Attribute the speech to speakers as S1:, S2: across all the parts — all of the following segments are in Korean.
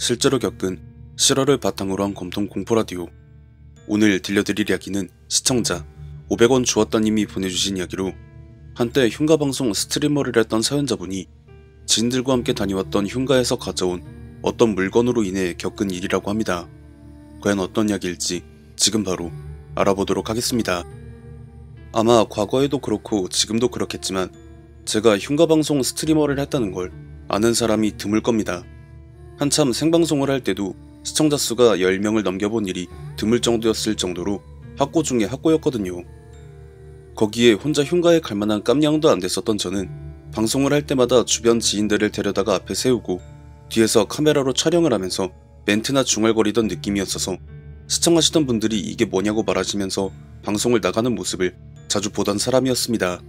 S1: 실제로 겪은 실화를 바탕으로 한 검통 공포라디오. 오늘 들려드릴 이야기는 시청자 500원 주었다님이 보내주신 이야기로, 한때 흉가방송 스트리머를 했던 사연자분이 지인들과 함께 다녀왔던 흉가에서 가져온 어떤 물건으로 인해 겪은 일이라고 합니다. 과연 어떤 이야기일지 지금 바로 알아보도록 하겠습니다. 아마 과거에도 그렇고 지금도 그렇겠지만 제가 흉가방송 스트리머를 했다는 걸 아는 사람이 드물 겁니다. 한참 생방송을 할 때도 시청자 수가 10명을 넘겨본 일이 드물 정도였을 정도로 학고 중에 학고였거든요. 거기에 혼자 흉가에 갈만한 깜냥도 안 됐었던 저는 방송을 할 때마다 주변 지인들을 데려다가 앞에 세우고 뒤에서 카메라로 촬영을 하면서 멘트나 중얼거리던 느낌이었어서 시청하시던 분들이 이게 뭐냐고 말하시면서 방송을 나가는 모습을 자주 보던 사람이었습니다.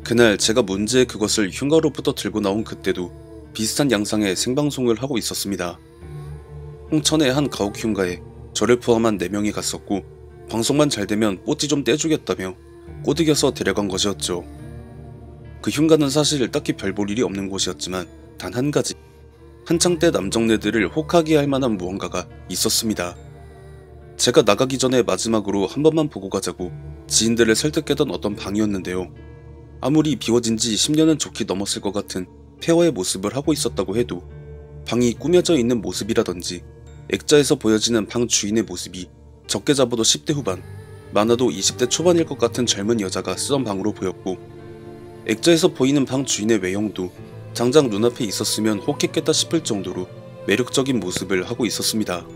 S1: 그날 제가 문제의 그것을 흉가로부터 들고 나온 그때도 비슷한 양상의 생방송을 하고 있었습니다. 홍천의 한 가옥 흉가에 저를 포함한 4명이 갔었고, 방송만 잘 되면 뽀찌 좀 떼주겠다며 꼬드겨서 데려간 것이었죠. 그 흉가는 사실 딱히 별 볼 일이 없는 곳이었지만 단 한 가지, 한창 때 남정네들을 혹하게 할 만한 무언가가 있었습니다. 제가 나가기 전에 마지막으로 한 번만 보고 가자고 지인들을 설득했던 어떤 방이었는데요. 아무리 비워진 지 10년은 좋게 넘었을 것 같은 폐허의 모습을 하고 있었다고 해도 방이 꾸며져 있는 모습이라든지 액자에서 보여지는 방 주인의 모습이 적게 잡아도 10대 후반, 많아도 20대 초반일 것 같은 젊은 여자가 쓰던 방으로 보였고, 액자에서 보이는 방 주인의 외형도 당장 눈앞에 있었으면 혹했겠다 싶을 정도로 매력적인 모습을 하고 있었습니다.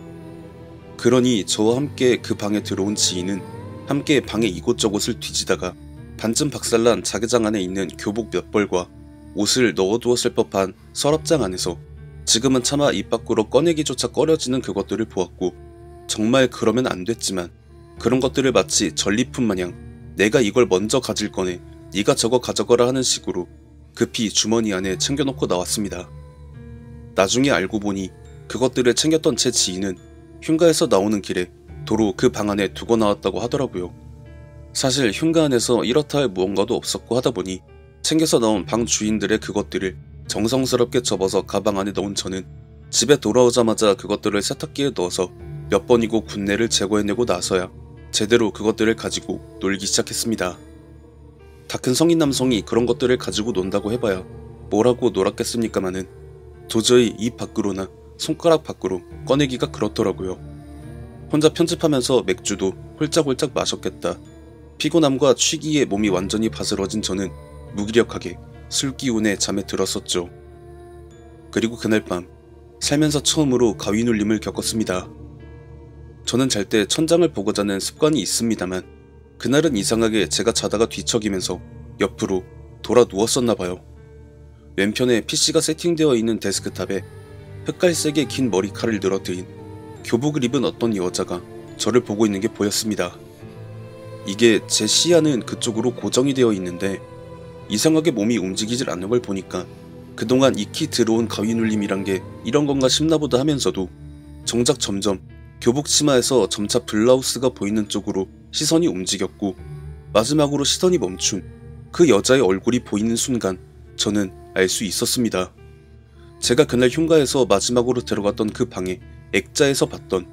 S1: 그러니 저와 함께 그 방에 들어온 지인은 함께 방의 이곳저곳을 뒤지다가 반쯤 박살난 자개장 안에 있는 교복 몇 벌과 옷을 넣어두었을 법한 서랍장 안에서 지금은 차마 입 밖으로 꺼내기조차 꺼려지는 그것들을 보았고, 정말 그러면 안 됐지만 그런 것들을 마치 전리품 마냥 내가 이걸 먼저 가질 거네, 네가 저거 가져가라 하는 식으로 급히 주머니 안에 챙겨놓고 나왔습니다. 나중에 알고 보니 그것들을 챙겼던 제 지인은 흉가에서 나오는 길에 도로 그 방 안에 두고 나왔다고 하더라고요. 사실 흉가 안에서 이렇다 할 무언가도 없었고 하다 보니 챙겨서 나온 방 주인들의 그것들을 정성스럽게 접어서 가방 안에 넣은 저는 집에 돌아오자마자 그것들을 세탁기에 넣어서 몇 번이고 군내를 제거해내고 나서야 제대로 그것들을 가지고 놀기 시작했습니다. 다 큰 성인 남성이 그런 것들을 가지고 논다고 해봐야 뭐라고 놀았겠습니까마는 도저히 입 밖으로나 손가락 밖으로 꺼내기가 그렇더라고요. 혼자 편집하면서 맥주도 홀짝홀짝 마셨겠다. 피곤함과 취기에 몸이 완전히 바스러진 저는 무기력하게 술 기운에 잠에 들었었죠. 그리고 그날 밤 살면서 처음으로 가위 눌림을 겪었습니다. 저는 잘 때 천장을 보고 자는 습관이 있습니다만 그날은 이상하게 제가 자다가 뒤척이면서 옆으로 돌아 누웠었나봐요. 왼편에 PC가 세팅되어 있는 데스크탑에 흑갈색의 긴 머리칼을 늘어뜨린 교복을 입은 어떤 여자가 저를 보고 있는 게 보였습니다. 이게 제 시야는 그쪽으로 고정이 되어 있는데 이상하게 몸이 움직이질 않는 걸 보니까 그동안 익히 들어온 가위 눌림이란 게 이런 건가 싶나보다 하면서도 정작 점점 교복 치마에서 점차 블라우스가 보이는 쪽으로 시선이 움직였고, 마지막으로 시선이 멈춘 그 여자의 얼굴이 보이는 순간 저는 알 수 있었습니다. 제가 그날 흉가에서 마지막으로 들어갔던 그 방에 액자에서 봤던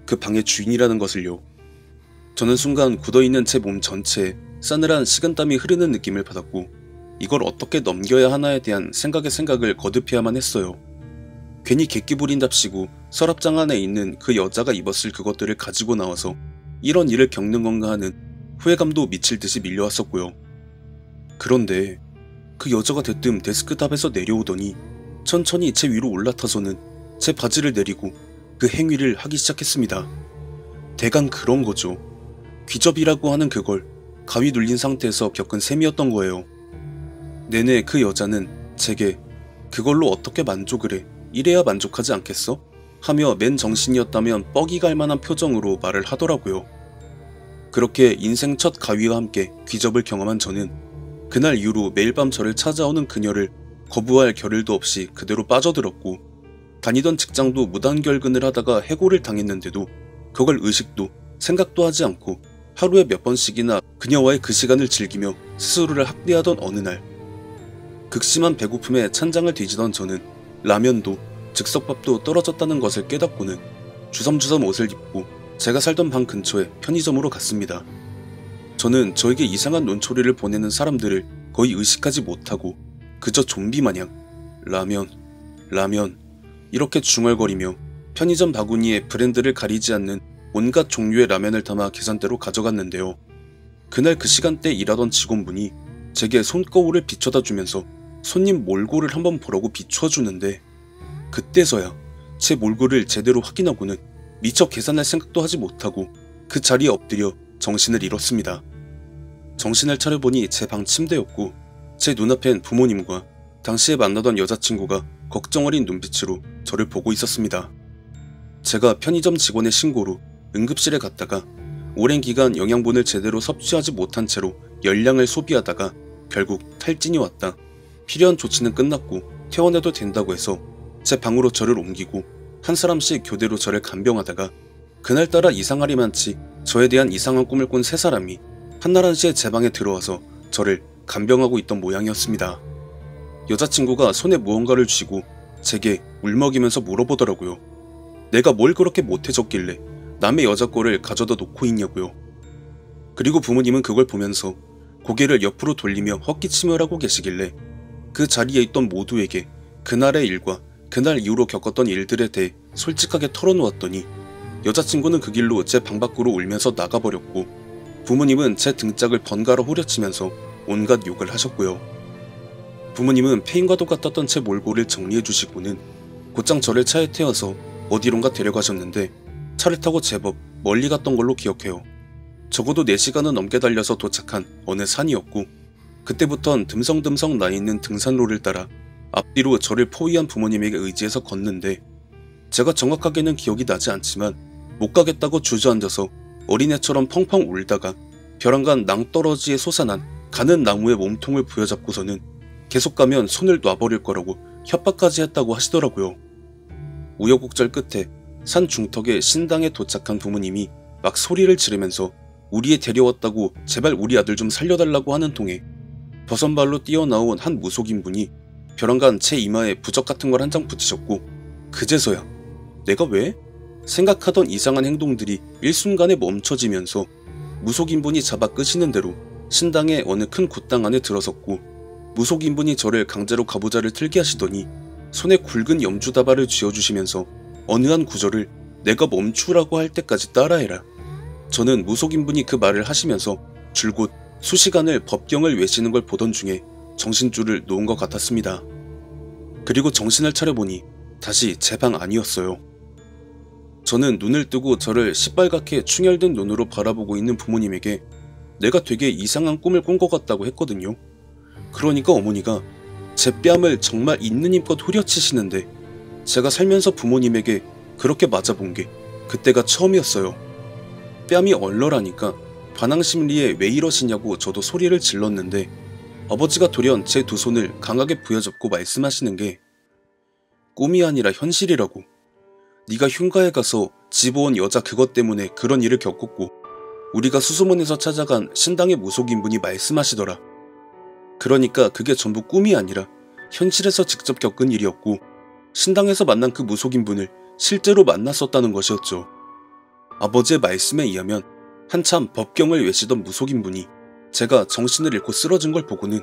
S1: 그 방의 주인이라는 것을요. 저는 순간 굳어있는 제 몸 전체에 싸늘한 식은땀이 흐르는 느낌을 받았고, 이걸 어떻게 넘겨야 하나에 대한 생각을 거듭해야만 했어요. 괜히 객기 부린답시고 서랍장 안에 있는 그 여자가 입었을 그것들을 가지고 나와서 이런 일을 겪는 건가 하는 후회감도 미칠 듯이 밀려왔었고요. 그런데 그 여자가 대뜸 데스크탑에서 내려오더니 천천히 제 위로 올라타서는 제 바지를 내리고 그 행위를 하기 시작했습니다. 대강 그런 거죠. 귀접이라고 하는 그걸 가위 눌린 상태에서 겪은 셈이었던 거예요. 내내 그 여자는 제게 그걸로 어떻게 만족을 해? 이래야 만족하지 않겠어? 하며 맨정신이었다면 뻑이 갈 만한 표정으로 말을 하더라고요. 그렇게 인생 첫 가위와 함께 귀접을 경험한 저는 그날 이후로 매일 밤 저를 찾아오는 그녀를 거부할 겨를도 없이 그대로 빠져들었고, 다니던 직장도 무단결근을 하다가 해고를 당했는데도 그걸 의식도 생각도 하지 않고 하루에 몇 번씩이나 그녀와의 그 시간을 즐기며 스스로를 학대하던 어느 날, 극심한 배고픔에 찬장을 뒤지던 저는 라면도 즉석밥도 떨어졌다는 것을 깨닫고는 주섬주섬 옷을 입고 제가 살던 방 근처의 편의점으로 갔습니다. 저는 저에게 이상한 논초리를 보내는 사람들을 거의 의식하지 못하고 그저 좀비 마냥 라면 이렇게 중얼거리며 편의점 바구니에 브랜드를 가리지 않는 온갖 종류의 라면을 담아 계산대로 가져갔는데요. 그날 그 시간대 일하던 직원분이 제게 손거울을 비춰다 주면서 손님 몰골을 한번 보라고 비추어주는데 그때서야 제 몰골을 제대로 확인하고는 미처 계산할 생각도 하지 못하고 그 자리에 엎드려 정신을 잃었습니다. 정신을 차려보니 제 방 침대였고 제 눈앞엔 부모님과 당시에 만나던 여자친구가 걱정 어린 눈빛으로 저를 보고 있었습니다. 제가 편의점 직원의 신고로 응급실에 갔다가 오랜 기간 영양분을 제대로 섭취하지 못한 채로 열량을 소비하다가 결국 탈진이 왔다. 필요한 조치는 끝났고 퇴원해도 된다고 해서 제 방으로 저를 옮기고 한 사람씩 교대로 저를 간병하다가 그날따라 이상하리만치 저에 대한 이상한 꿈을 꾼 세 사람이 한나란시에 제 방에 들어와서 저를 간병하고 있던 모양이었습니다. 여자친구가 손에 무언가를 쥐고 제게 울먹이면서 물어보더라고요. 내가 뭘 그렇게 못해줬길래 남의 여자 거를 가져다 놓고 있냐고요. 그리고 부모님은 그걸 보면서 고개를 옆으로 돌리며 헛기침을 하고 계시길래 그 자리에 있던 모두에게 그날의 일과 그날 이후로 겪었던 일들에 대해 솔직하게 털어놓았더니 여자친구는 그 길로 제 방 밖으로 울면서 나가버렸고 부모님은 제 등짝을 번갈아 후려치면서 온갖 욕을 하셨고요. 부모님은 페인과 똑같았던 제 몰골을 정리해주시고는 곧장 저를 차에 태워서 어디론가 데려가셨는데 차를 타고 제법 멀리 갔던 걸로 기억해요. 적어도 4시간은 넘게 달려서 도착한 어느 산이었고 그때부턴 듬성듬성 나있는 등산로를 따라 앞뒤로 저를 포위한 부모님에게 의지해서 걷는데 제가 정확하게는 기억이 나지 않지만 못 가겠다고 주저앉아서 어린애처럼 펑펑 울다가 벼랑간 낭떠러지에 솟아난 가는 나무의 몸통을 부여잡고서는 계속 가면 손을 놔버릴 거라고 협박까지 했다고 하시더라고요. 우여곡절 끝에 산 중턱에 신당에 도착한 부모님이 막 소리를 지르면서 우리에 데려왔다고 제발 우리 아들 좀 살려달라고 하는 통에 버선발로 뛰어나온 한 무속인분이 벼랑간 제 이마에 부적 같은 걸 한 장 붙이셨고 그제서야 내가 왜? 생각하던 이상한 행동들이 일순간에 멈춰지면서 무속인분이 잡아 끄시는 대로 신당의 어느 큰 굿당 안에 들어섰고 무속인분이 저를 강제로 가부좌를 틀게 하시더니 손에 굵은 염주다발을 쥐어주시면서 어느 한 구절을 내가 멈추라고 할 때까지 따라해라. 저는 무속인분이 그 말을 하시면서 줄곧 수시간을 법경을 외치는 걸 보던 중에 정신줄을 놓은 것 같았습니다. 그리고 정신을 차려보니 다시 제 방 안이었어요. 저는 눈을 뜨고 저를 시뻘겋게 충혈된 눈으로 바라보고 있는 부모님에게 내가 되게 이상한 꿈을 꾼 것 같다고 했거든요. 그러니까 어머니가 제 뺨을 정말 있는 힘껏 후려치시는데 제가 살면서 부모님에게 그렇게 맞아본 게 그때가 처음이었어요. 뺨이 얼얼하니까 반항심리에 왜 이러시냐고 저도 소리를 질렀는데 아버지가 돌연 제 두 손을 강하게 부여잡고 말씀하시는 게 꿈이 아니라 현실이라고. 네가 흉가에 가서 집어온 여자 그것 때문에 그런 일을 겪었고 우리가 수소문에서 찾아간 신당의 무속인분이 말씀하시더라. 그러니까 그게 전부 꿈이 아니라 현실에서 직접 겪은 일이었고 신당에서 만난 그 무속인분을 실제로 만났었다는 것이었죠. 아버지의 말씀에 의하면 한참 법경을 외치던 무속인분이 제가 정신을 잃고 쓰러진 걸 보고는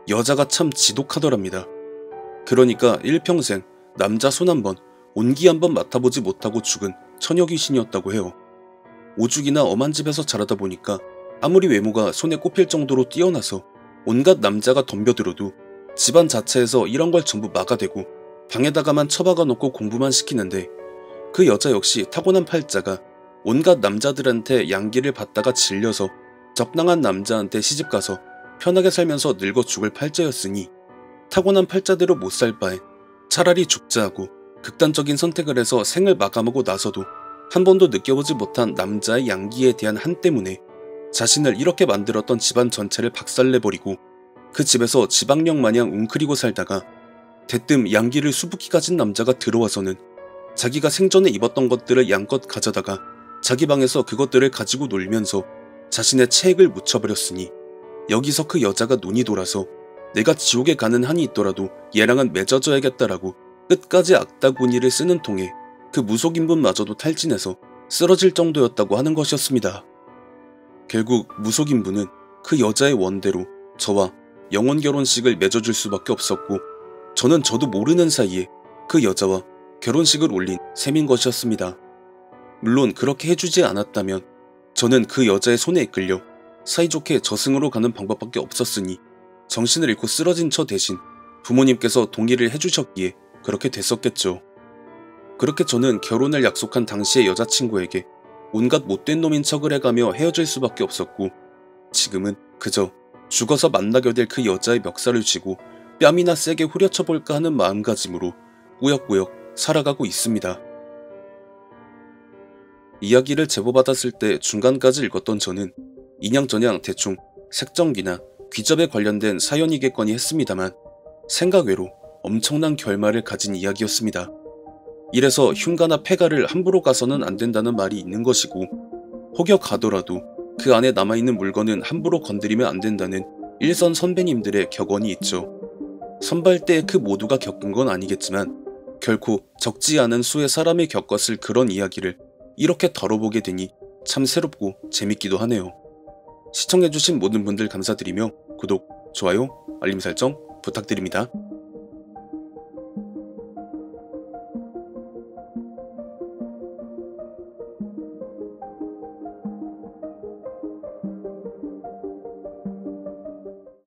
S1: 여자가 참 지독하더랍니다. 그러니까 일평생 남자 손 한 번, 온기 한 번 맡아보지 못하고 죽은 처녀 귀신이었다고 해요. 오죽이나 엄한 집에서 자라다 보니까 아무리 외모가 손에 꼽힐 정도로 뛰어나서 온갖 남자가 덤벼들어도 집안 자체에서 이런 걸 전부 막아대고 방에다가만 처박아 놓고 공부만 시키는데 그 여자 역시 타고난 팔자가 온갖 남자들한테 양기를 받다가 질려서 적당한 남자한테 시집가서 편하게 살면서 늙어 죽을 팔자였으니 타고난 팔자대로 못 살 바엔 차라리 죽자 하고 극단적인 선택을 해서 생을 마감하고 나서도 한 번도 느껴보지 못한 남자의 양기에 대한 한 때문에 자신을 이렇게 만들었던 집안 전체를 박살내버리고 그 집에서 지방령 마냥 웅크리고 살다가 대뜸 양기를 수북히 가진 남자가 들어와서는 자기가 생전에 입었던 것들을 양껏 가져다가 자기 방에서 그것들을 가지고 놀면서 자신의 체액을 묻혀버렸으니 여기서 그 여자가 눈이 돌아서 내가 지옥에 가는 한이 있더라도 얘랑은 맺어줘야겠다라고 끝까지 악다구니를 쓰는 통에 그 무속인분마저도 탈진해서 쓰러질 정도였다고 하는 것이었습니다. 결국 무속인분은 그 여자의 원대로 저와 영혼 결혼식을 맺어줄 수밖에 없었고, 저는 저도 모르는 사이에 그 여자와 결혼식을 올린 셈인 것이었습니다. 물론 그렇게 해주지 않았다면 저는 그 여자의 손에 이끌려 사이좋게 저승으로 가는 방법밖에 없었으니, 정신을 잃고 쓰러진 저 대신 부모님께서 동의를 해주셨기에 그렇게 됐었겠죠. 그렇게 저는 결혼을 약속한 당시의 여자친구에게 온갖 못된 놈인 척을 해가며 헤어질 수밖에 없었고, 지금은 그저 죽어서 만나게 될 그 여자의 멱살을 쥐고 뺨이나 세게 후려쳐볼까 하는 마음가짐으로 꾸역꾸역 살아가고 있습니다. 이야기를 제보받았을 때 중간까지 읽었던 저는 이냥저냥 대충 색정기나 귀접에 관련된 사연이겠거니 했습니다만, 생각외로 엄청난 결말을 가진 이야기였습니다. 이래서 흉가나 폐가를 함부로 가서는 안 된다는 말이 있는 것이고, 혹여 가더라도 그 안에 남아있는 물건은 함부로 건드리면 안 된다는 일선 선배님들의 격언이 있죠. 선발때 그 모두가 겪은 건 아니겠지만 결코 적지 않은 수의 사람이 겪었을 그런 이야기를 이렇게 덜어보게 되니 참 새롭고 재밌기도 하네요. 시청해주신 모든 분들 감사드리며 구독, 좋아요, 알림 설정 부탁드립니다.